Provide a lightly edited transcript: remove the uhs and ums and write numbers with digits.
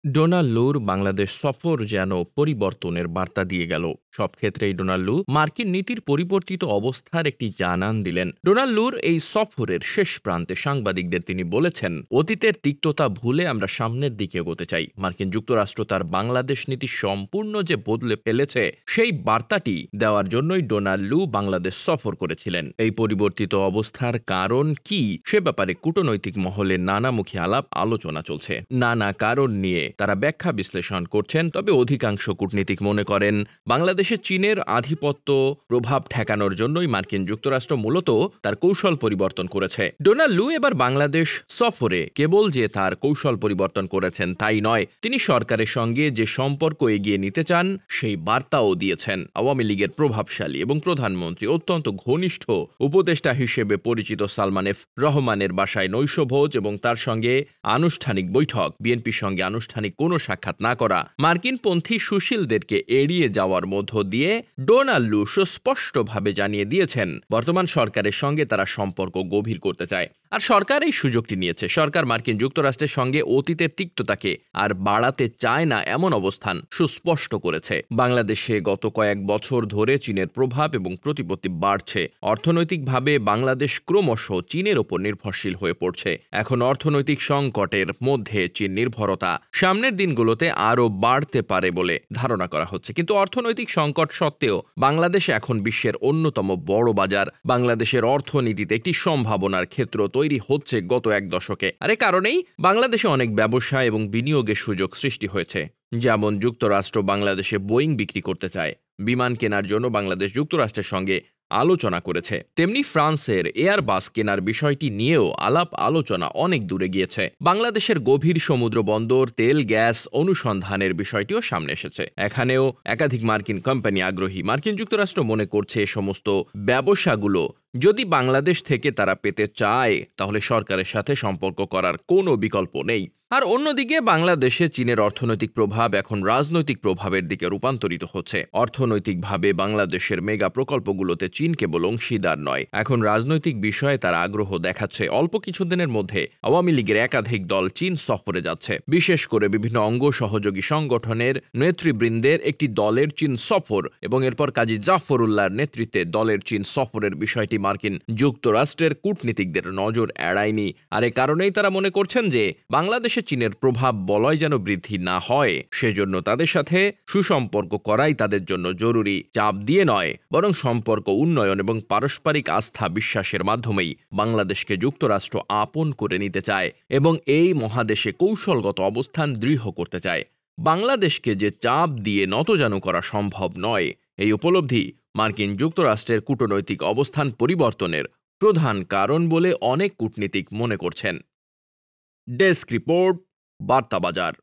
Donald লুর Bangladesh সফর যেন পরিবর্তনের বার্তা দিয়ে গেল। সব ক্ষেত্রেই ডোনাল্ড লু মার্কিন নীতির পরিবর্তিত অবস্থার একটি জানান দিলেন। ডোনাল্ড লুর এই সফরের শেষ প্রান্তে সাংবাদিকদের তিনি বলেছেন, অতীতের তিক্ততা ভুলে আমরা সামনের দিকে এগোতে চাই। মার্কিন যুক্তরাষ্ট্র তার বাংলাদেশ নীতি সম্পূর্ণ যে বদলে ফেলেছে সেই বার্তাটি দেওয়ার জন্যই ডোনাল্ড লু বাংলাদেশ সফর করেছিলেন। এই পরিবর্তিত অবস্থার কারণ কি সে ব্যাপারে কূটনৈতিক মহলে নানামুখী আলাপ আলোচনা চলছে। নানা কারণ নিয়ে তারা ব্যাখ্যা বিশ্লেষণ করছেন। তবে অধিকাংশ কূটনীতিক মনে করেন, বাংলাদেশে চীনের আধিপত্য প্রভাব ঠেকানোর জন্যই মার্কিন যুক্তরাষ্ট্র মূলত তার কৌশল পরিবর্তন করেছে। ডোনাল্ড লু এবার বাংলাদেশ সফরে কেবল যে তার কৌশল পরিবর্তন করেছেন তাই নয়, তিনি সরকারের সঙ্গে যে সম্পর্ক এগিয়ে নিতে চান সেই বার্তাও দিয়েছেন। আওয়ামী লীগের প্রভাবশালী এবং প্রধানমন্ত্রী অত্যন্ত ঘনিষ্ঠ উপদেষ্টা হিসেবে পরিচিত সালমান এফ রহমানের বাসায় নৈশভোজ এবং তার সঙ্গে আনুষ্ঠানিক বৈঠক, বিএনপির সঙ্গে আনুষ্ঠানিক কোনো সাক্ষাৎ না করা, মার্কিনপন্থী সুশীলদেরকে এড়িয়ে যাওয়ার মধ্য দিয়ে ডোনাল্ড লু সুস্পষ্টভাবে জানিয়ে দিয়েছেন বর্তমান সরকারের সঙ্গে তারা সম্পর্ক গভীর করতে চায়। আর সরকার এই সুযোগটি নিয়েছে। সরকার মার্কিন যুক্তরাষ্ট্রের সঙ্গে অতীতের তিক্ততাকে আর বাড়াতে চায় না এমন অবস্থান সুস্পষ্ট করেছে। বাংলাদেশে গত কয়েক বছর ধরে চীনের প্রভাব এবং প্রতিপত্তি বাড়ছে। অর্থনৈতিকভাবে বাংলাদেশ ক্রমশ চীনের ওপর নির্ভরশীল হয়ে পড়ছে। এখন অর্থনৈতিক সংকটের মধ্যে চীন নির্ভরতা সামনের দিনগুলোতে আরও বাড়তে পারে বলে ধারণা করা হচ্ছে। কিন্তু অর্থনৈতিক সংকট সত্ত্বেও বাংলাদেশ এখন বিশ্বের অন্যতম বড় বাজার। বাংলাদেশের অর্থনীতিতে একটি সম্ভাবনার ক্ষেত্র তৈরি হচ্ছে গত এক দশকে। আর এ কারণেই বাংলাদেশে অনেক ব্যবসা এবং বিনিয়োগের সুযোগ সৃষ্টি হয়েছে। যেমন যুক্তরাষ্ট্র বাংলাদেশে বোয়িং বিক্রি করতে চায়, বিমান কেনার জন্য বাংলাদেশ যুক্তরাষ্ট্রের সঙ্গে আলোচনা করেছে। তেমনি ফ্রান্সের এয়ারবাস কেনার বিষয়টি নিয়েও আলাপ আলোচনা অনেক দূরে গিয়েছে। বাংলাদেশের গভীর সমুদ্র বন্দর, তেল গ্যাস অনুসন্ধানের বিষয়টিও সামনে এসেছে। এখানেও একাধিক মার্কিন কোম্পানি আগ্রহী। মার্কিন যুক্তরাষ্ট্র মনে করছে এ সমস্ত ব্যবসাগুলো যদি বাংলাদেশ থেকে তারা পেতে চায় তাহলে সরকারের সাথে সম্পর্ক করার কোনো বিকল্প নেই। আর অন্যদিকে বাংলাদেশে চীনের অর্থনৈতিক প্রভাব এখন রাজনৈতিক প্রভাবের দিকে রূপান্তরিত হচ্ছে। অর্থনৈতিকভাবে বাংলাদেশের মেগা প্রকল্পগুলোতে চীন কেবল অংশীদার নয়, এখন রাজনৈতিক বিষয়ে তারা আগ্রহ দেখাচ্ছে। অল্প কিছুদিনের মধ্যে আওয়ামী লীগের একাধিক দল চীন সফরে যাচ্ছে। বিশেষ করে বিভিন্ন অঙ্গ সহযোগী সংগঠনের নেতৃবৃন্দের একটি দলের চীন সফর এবং এরপর কাজী জাফরুল্লাহর নেতৃত্বে দলের চীন সফরের বিষয়টি মার্কিন যুক্তরাষ্ট্রের কূটনীতিকদের নজর এড়ায়নি। আর এ কারণেই তারা মনে করছেন যে বাংলাদেশে চীনের প্রভাব বলয় যেন বৃদ্ধি না হয়, সেজন্য তাদের সাথে সুসম্পর্ক করাই তাদের জন্য জরুরি। চাপ দিয়ে নয়, বরং সম্পর্ক উন্নয়ন এবং পারস্পরিক আস্থা বিশ্বাসের মাধ্যমেই বাংলাদেশকে যুক্তরাষ্ট্র আপন করে নিতে চায় এবং এই মহাদেশে কৌশলগত অবস্থান দৃঢ় করতে চায়। বাংলাদেশকে যে চাপ দিয়ে নতজানু করা সম্ভব নয়, এই উপলব্ধি মার্কিন যুক্তরাষ্ট্রের কূটনৈতিক অবস্থান পরিবর্তনের প্রধান কারণ বলে অনেক কূটনীতিক মনে করছেন। Desk report, বার্তাবাজার।